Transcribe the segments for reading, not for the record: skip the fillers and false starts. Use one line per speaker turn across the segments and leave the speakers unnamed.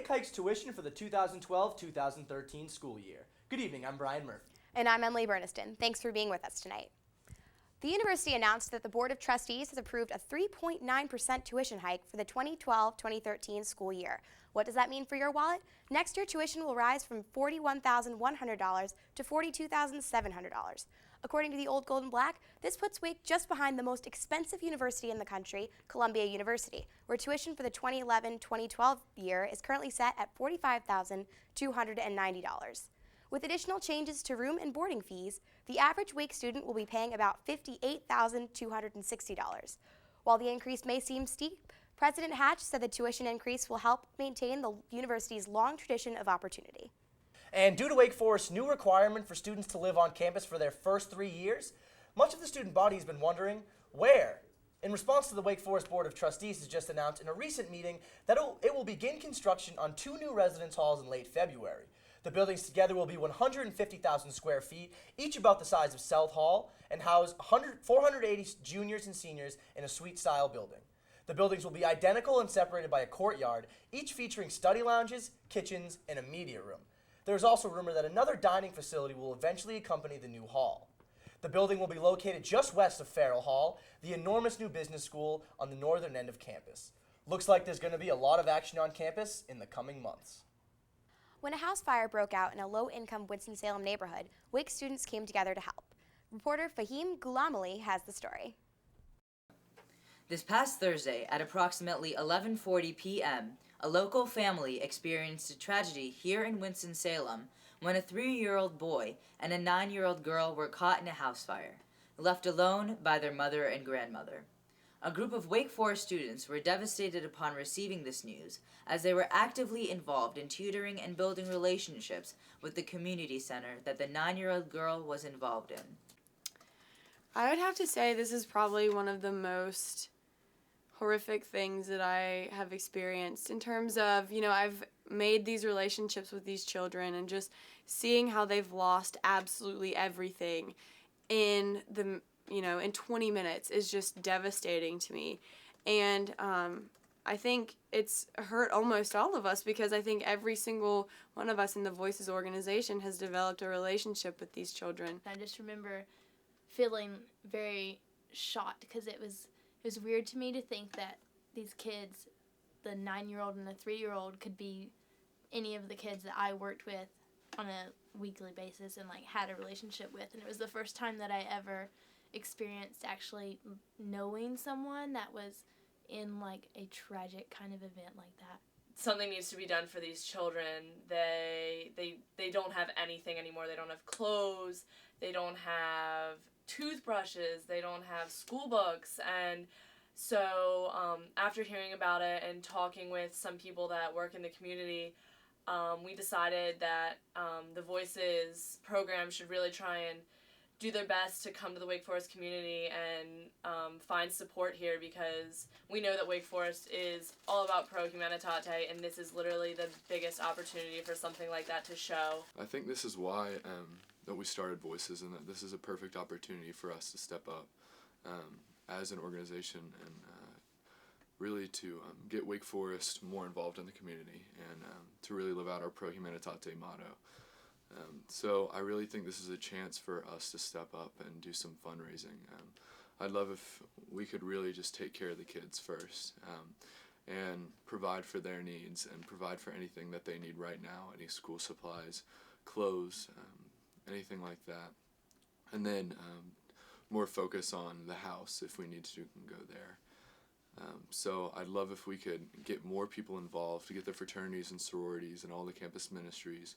Wake hikes tuition for the 2012-2013 school year. Good evening, I'm Brian Murphy.
And I'm Emily Burniston. Thanks for being with us tonight. The university announced that the Board of Trustees has approved a 3.9% tuition hike for the 2012-2013 school year. What does that mean for your wallet? Next year, tuition will rise from $41,100 to $42,700. According to the Old Gold and Black, this puts Wake just behind the most expensive university in the country, Columbia University, where tuition for the 2011-2012 year is currently set at $45,290. With additional changes to room and boarding fees, the average Wake student will be paying about $58,260. While the increase may seem steep, President Hatch said the tuition increase will help maintain the university's long tradition of opportunity.
And due to Wake Forest's new requirement for students to live on campus for their first 3 years, much of the student body has been wondering where. In response to the Wake Forest Board of Trustees has just announced in a recent meeting that it will begin construction on 2 new residence halls in late February. The buildings together will be 150,000 square feet, each about the size of South Hall, and house 480 juniors and seniors in a suite-style building. The buildings will be identical and separated by a courtyard, each featuring study lounges, kitchens, and a media room. There is also rumor that another dining facility will eventually accompany the new hall. The building will be located just west of Farrell Hall, the enormous new business school on the northern end of campus. Looks like there's going to be a lot of action on campus in the coming months.
When a house fire broke out in a low-income Winston-Salem neighborhood, Wake students came together to help. Reporter Fahim Ghulamali has the story.
This past Thursday at approximately 11:40 p.m., a local family experienced a tragedy here in Winston-Salem when a 3-year-old boy and a 9-year-old girl were caught in a house fire, left alone by their mother and grandmother. A group of Wake Forest students were devastated upon receiving this news, as they were actively involved in tutoring and building relationships with the community center that the 9-year-old girl was involved in.
I would have to say this is probably one of the most horrific things that I have experienced in terms of, I've made these relationships with these children and just seeing how they've lost absolutely everything in 20 minutes is just devastating to me. And I think it's hurt almost all of us because I think every single one of us in the Voices organization has developed a relationship with these children.
I just remember feeling very shocked because it was weird to me to think that these kids, the 9-year-old and the 3-year-old, could be any of the kids that I worked with on a weekly basis and had a relationship with. And it was the first time that I ever experienced actually knowing someone that was in a tragic kind of event like that.
Something needs to be done for these children. They don't have anything anymore. They don't have clothes. They don't have toothbrushes. They don't have school books. And so after hearing about it and talking with some people that work in the community, we decided that the Voices program should really try and do their best to come to the Wake Forest community and find support here, because we know that Wake Forest is all about Pro Humanitate, and this is literally the biggest opportunity for something like that to show.
I think this is why that we started Voices, and that this is a perfect opportunity for us to step up as an organization and really to get Wake Forest more involved in the community and to really live out our Pro Humanitate motto. So I really think this is a chance for us to step up and do some fundraising. I'd love if we could really just take care of the kids first and provide for their needs and provide for anything that they need right now, any school supplies, clothes, anything like that. And then more focus on the house if we need to go there. So I'd love if we could get more people involved, to get the fraternities and sororities and all the campus ministries,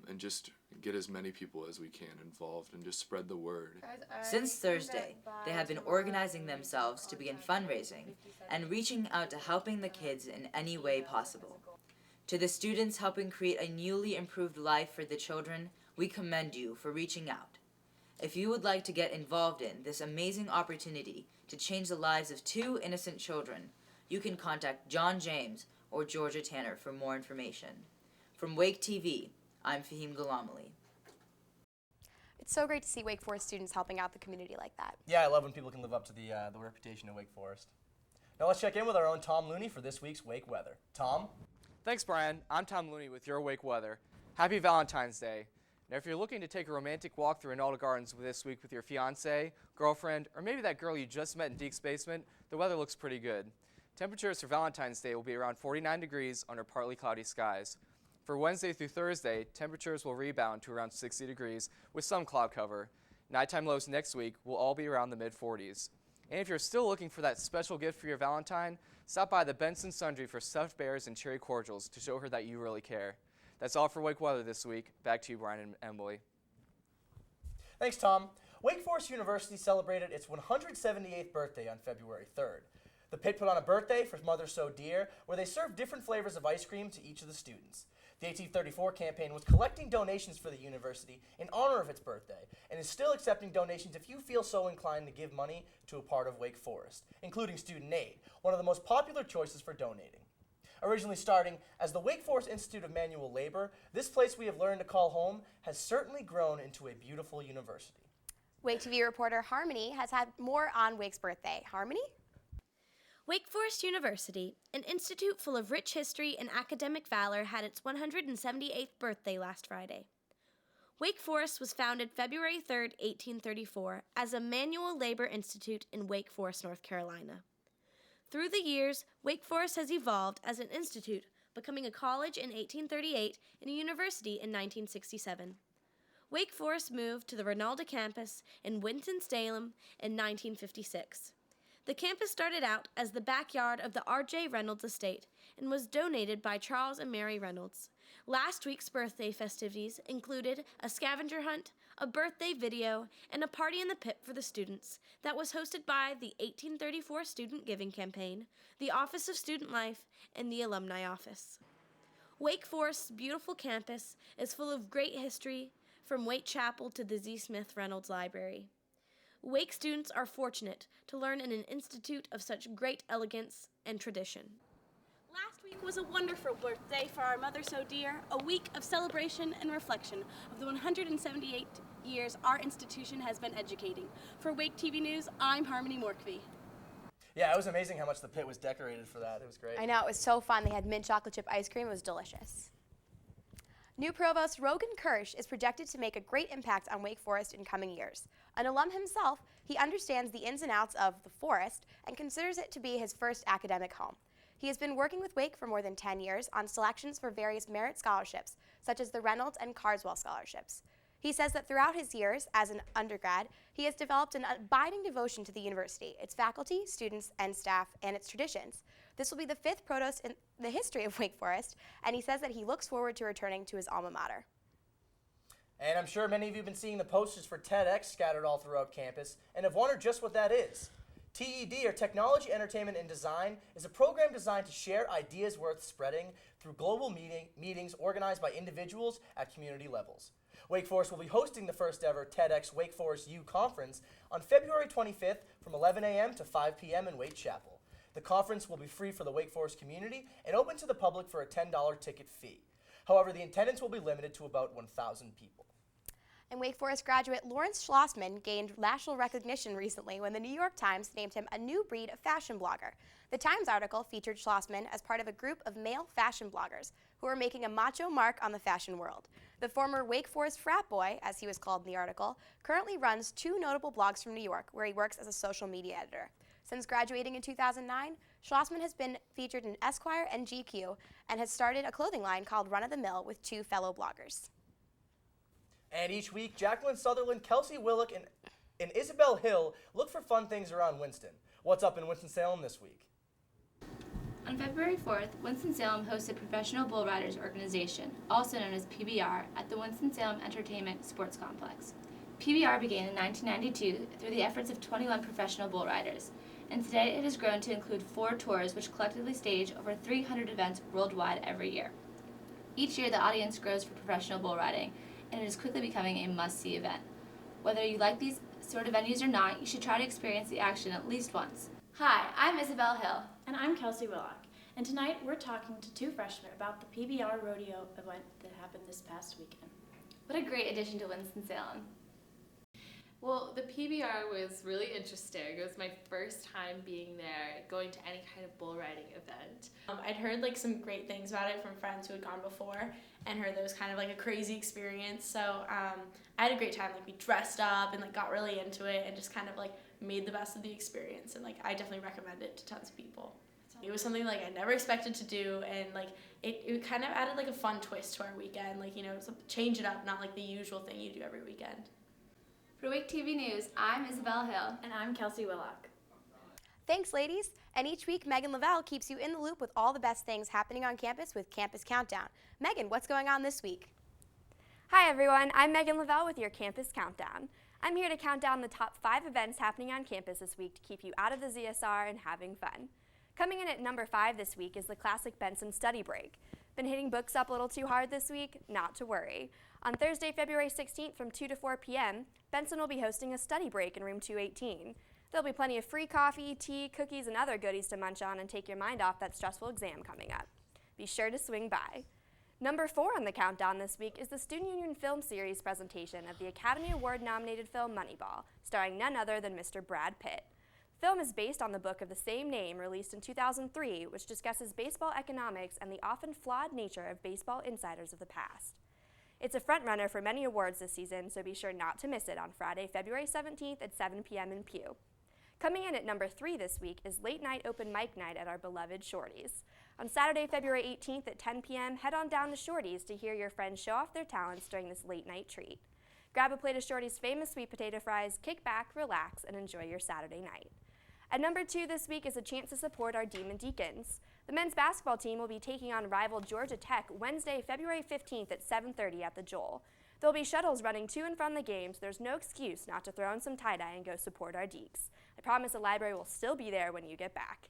and just get as many people as we can involved and just spread the word.
Since Thursday, they have been organizing themselves to begin fundraising and reaching out to helping the kids in any way possible. To the students helping create a newly improved life for the children, we commend you for reaching out. If you would like to get involved in this amazing opportunity to change the lives of 2 innocent children, you can contact John James or Georgia Tanner for more information. From Wake TV, I'm Fahim Ghulamali.
It's so great to see Wake Forest students helping out the community like that.
Yeah, I love when people can live up to the reputation of Wake Forest. Now let's check in with our own Tom Looney for this week's Wake weather. Tom?
Thanks, Brian. I'm Tom Looney with Your Wake Weather. Happy Valentine's Day. Now, if you're looking to take a romantic walk through Rinaldo Gardens this week with your fiance, girlfriend, or maybe that girl you just met in Deke's basement, the weather looks pretty good. Temperatures for Valentine's Day will be around 49 degrees under partly cloudy skies. For Wednesday through Thursday, temperatures will rebound to around 60 degrees with some cloud cover. Nighttime lows next week will all be around the mid-40s. And if you're still looking for that special gift for your Valentine, stop by the Benson Sundry for stuffed bears and cherry cordials to show her that you really care. That's all for Wake Weather this week. Back to you, Brian and Emily.
Thanks, Tom. Wake Forest University celebrated its 178th birthday on February 3rd. The Pit put on a birthday for Mother So Dear, where they served different flavors of ice cream to each of the students. The 1834 campaign was collecting donations for the university in honor of its birthday, and is still accepting donations if you feel so inclined to give money to a part of Wake Forest, including student aid, one of the most popular choices for donating. Originally starting as the Wake Forest Institute of Manual Labor, this place we have learned to call home has certainly grown into a beautiful university.
Wake TV reporter Harmony has had more on Wake's birthday. Harmony?
Wake Forest University, an institute full of rich history and academic valor, had its 178th birthday last Friday. Wake Forest was founded February 3, 1834, as a manual labor institute in Wake Forest, North Carolina. Through the years, Wake Forest has evolved as an institute, becoming a college in 1838 and a university in 1967. Wake Forest moved to the Rinaldo campus in Winston-Salem in 1956. The campus started out as the backyard of the R.J. Reynolds estate and was donated by Charles and Mary Reynolds. Last week's birthday festivities included a scavenger hunt, a birthday video, and a party in the pit for the students that was hosted by the 1834 Student Giving Campaign, the Office of Student Life, and the Alumni Office. Wake Forest's beautiful campus is full of great history, from Waite Chapel to the Z. Smith Reynolds Library. Wake students are fortunate to learn in an institute of such great elegance and tradition. Last week was a wonderful birthday for our Mother So Dear, a week of celebration and reflection of the 178 years our institution has been educating. For Wake TV News, I'm Harmony Morkby.
Yeah, it was amazing how much the pit was decorated for that. It was great.
I know, it was so fun. They had mint chocolate chip ice cream. It was delicious. New Provost Rogan Kirsch is projected to make a great impact on Wake Forest in coming years. An alum himself, he understands the ins and outs of the forest and considers it to be his first academic home. He has been working with Wake for more than 10 years on selections for various merit scholarships, such as the Reynolds and Carswell scholarships. He says that throughout his years as an undergrad, he has developed an abiding devotion to the university, its faculty, students, and staff, and its traditions. This will be the 5th provost in the history of Wake Forest, and he says that he looks forward to returning to his alma mater.
And I'm sure many of you have been seeing the posters for TEDx scattered all throughout campus and have wondered just what that is. TED, or Technology, Entertainment, and Design, is a program designed to share ideas worth spreading through global meetings organized by individuals at community levels. Wake Forest will be hosting the first ever TEDx Wake Forest U Conference on February 25th from 11 a.m. to 5 p.m. in Waite Chapel. The conference will be free for the Wake Forest community and open to the public for a $10 ticket fee. However, the attendance will be limited to about 1,000 people.
And Wake Forest graduate Lawrence Schlossman gained national recognition recently when the New York Times named him a new breed of fashion blogger. The Times article featured Schlossman as part of a group of male fashion bloggers who are making a macho mark on the fashion world. The former Wake Forest frat boy, as he was called in the article, currently runs 2 notable blogs from New York where he works as a social media editor. Since graduating in 2009, Schlossman has been featured in Esquire and GQ and has started a clothing line called Run of the Mill with 2 fellow bloggers.
And each week, Jacqueline Sutherland, Kelsey Willock, and Isabel Hill look for fun things around Winston. What's up in Winston-Salem this week?
On February 4th, Winston-Salem hosted Professional Bull Riders Organization, also known as PBR, at the Winston-Salem Entertainment Sports Complex. PBR began in 1992 through the efforts of 21 professional bull riders, and today it has grown to include 4 tours which collectively stage over 300 events worldwide every year. Each year the audience grows for professional bull riding, and it is quickly becoming a must-see event. Whether you like these sort of venues or not, you should try to experience the action at least once. Hi, I'm Isabel Hill.
And I'm Kelsey Willock. And tonight we're talking to 2 freshmen about the PBR rodeo event that happened this past weekend.
What a great addition to Winston-Salem.
Well, the PBR was really interesting. It was my first time being there, going to any kind of bull riding event.
I'd heard like some great things about it from friends who had gone before and heard that it was kind of like a crazy experience. So I had a great time. Like, we dressed up and like got really into it and just kind of like made the best of the experience. And like, I definitely recommend it to tons of people. It was something like I never expected to do, and like it kind of added like a fun twist to our weekend. Like, you know, change it up, not like the usual thing you do every weekend.
For Wake TV News, I'm Isabel Hill.
And I'm Kelsey Willock.
Thanks, ladies. And each week, Megan Lavelle keeps you in the loop with all the best things happening on campus with Campus Countdown. Megan, what's going on this week?
Hi, everyone. I'm Megan Lavelle with your Campus Countdown. I'm here to count down the top 5 events happening on campus this week to keep you out of the ZSR and having fun. Coming in at number 5 this week is the classic Benson Study Break. Been hitting books up a little too hard this week? Not to worry. On Thursday, February 16th from 2 to 4 p.m., Benson will be hosting a study break in room 218. There'll be plenty of free coffee, tea, cookies, and other goodies to munch on and take your mind off that stressful exam coming up. Be sure to swing by. Number 4 on the countdown this week is the Student Union Film Series presentation of the Academy Award-nominated film Moneyball, starring none other than Mr. Brad Pitt. The film is based on the book of the same name released in 2003, which discusses baseball economics and the often flawed nature of baseball insiders of the past. It's a frontrunner for many awards this season, so be sure not to miss it on Friday, February 17th at 7 p.m. in Pew. Coming in at number 3 this week is Late Night Open Mic Night at our beloved Shorties. On Saturday, February 18th at 10 p.m., head on down to Shorties to hear your friends show off their talents during this late night treat. Grab a plate of Shorties' famous sweet potato fries, kick back, relax, and enjoy your Saturday night. At number 2 this week is a chance to support our Demon Deacons. The men's basketball team will be taking on rival Georgia Tech Wednesday, February 15th at 7:30 at the Joel. There'll be shuttles running to and from the game, so there's no excuse not to throw in some tie-dye and go support our Deeks. I promise the library will still be there when you get back.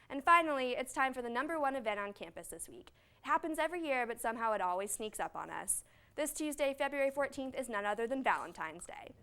And finally, it's time for the number 1 event on campus this week. It happens every year, but somehow it always sneaks up on us. This Tuesday, February 14th, is none other than Valentine's Day.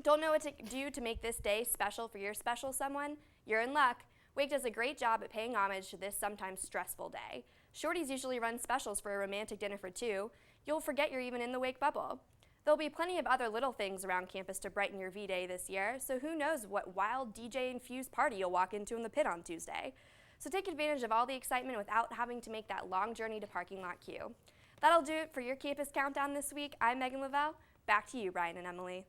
Don't know what to do to make this day special for your special someone? You're in luck. Wake does a great job at paying homage to this sometimes stressful day. Shorties usually run specials for a romantic dinner for 2. You'll forget you're even in the Wake bubble. There'll be plenty of other little things around campus to brighten your V-Day this year, so who knows what wild DJ-infused party you'll walk into in the pit on Tuesday. So take advantage of all the excitement without having to make that long journey to parking lot queue. That'll do it for your Campus Countdown this week. I'm Megan Lavelle. Back to you, Brian and Emily.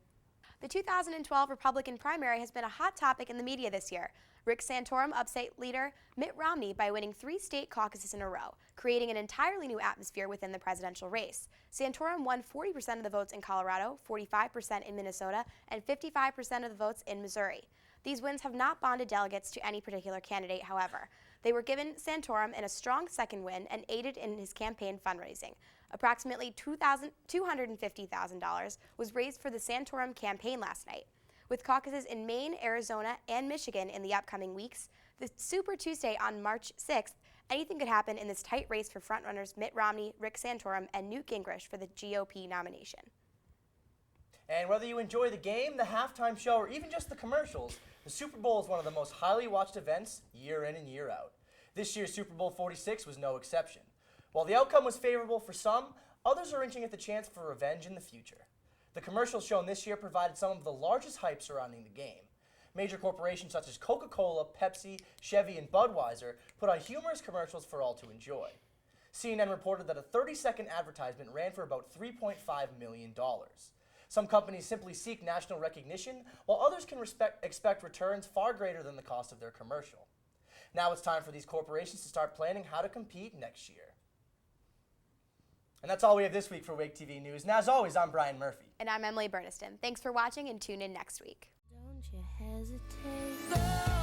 The 2012 Republican primary has been a hot topic in the media this year. Rick Santorum upset leader Mitt Romney by winning 3 state caucuses in a row, creating an entirely new atmosphere within the presidential race. Santorum won 40% of the votes in Colorado, 45% in Minnesota, and 55% of the votes in Missouri. These wins have not bonded delegates to any particular candidate, however. They were given Santorum in a strong second win and aided in his campaign fundraising. Approximately $250,000 was raised for the Santorum campaign last night. With caucuses in Maine, Arizona, and Michigan in the upcoming weeks, the Super Tuesday on March 6th, anything could happen in this tight race for frontrunners Mitt Romney, Rick Santorum, and Newt Gingrich for the GOP nomination.
And whether you enjoy the game, the halftime show, or even just the commercials, the Super Bowl is one of the most highly watched events year in and year out. This year's Super Bowl 46 was no exception. While the outcome was favorable for some, others are inching at the chance for revenge in the future. The commercials shown this year provided some of the largest hype surrounding the game. Major corporations such as Coca-Cola, Pepsi, Chevy, and Budweiser put on humorous commercials for all to enjoy. CNN reported that a 30-second advertisement ran for about $3.5 million. Some companies simply seek national recognition, while others can expect returns far greater than the cost of their commercial. Now it's time for these corporations to start planning how to compete next year. And that's all we have this week for Wake TV News. And as always, I'm Brian Murphy.
And I'm Emily Burniston. Thanks for watching and tune in next week.
Don't you hesitate.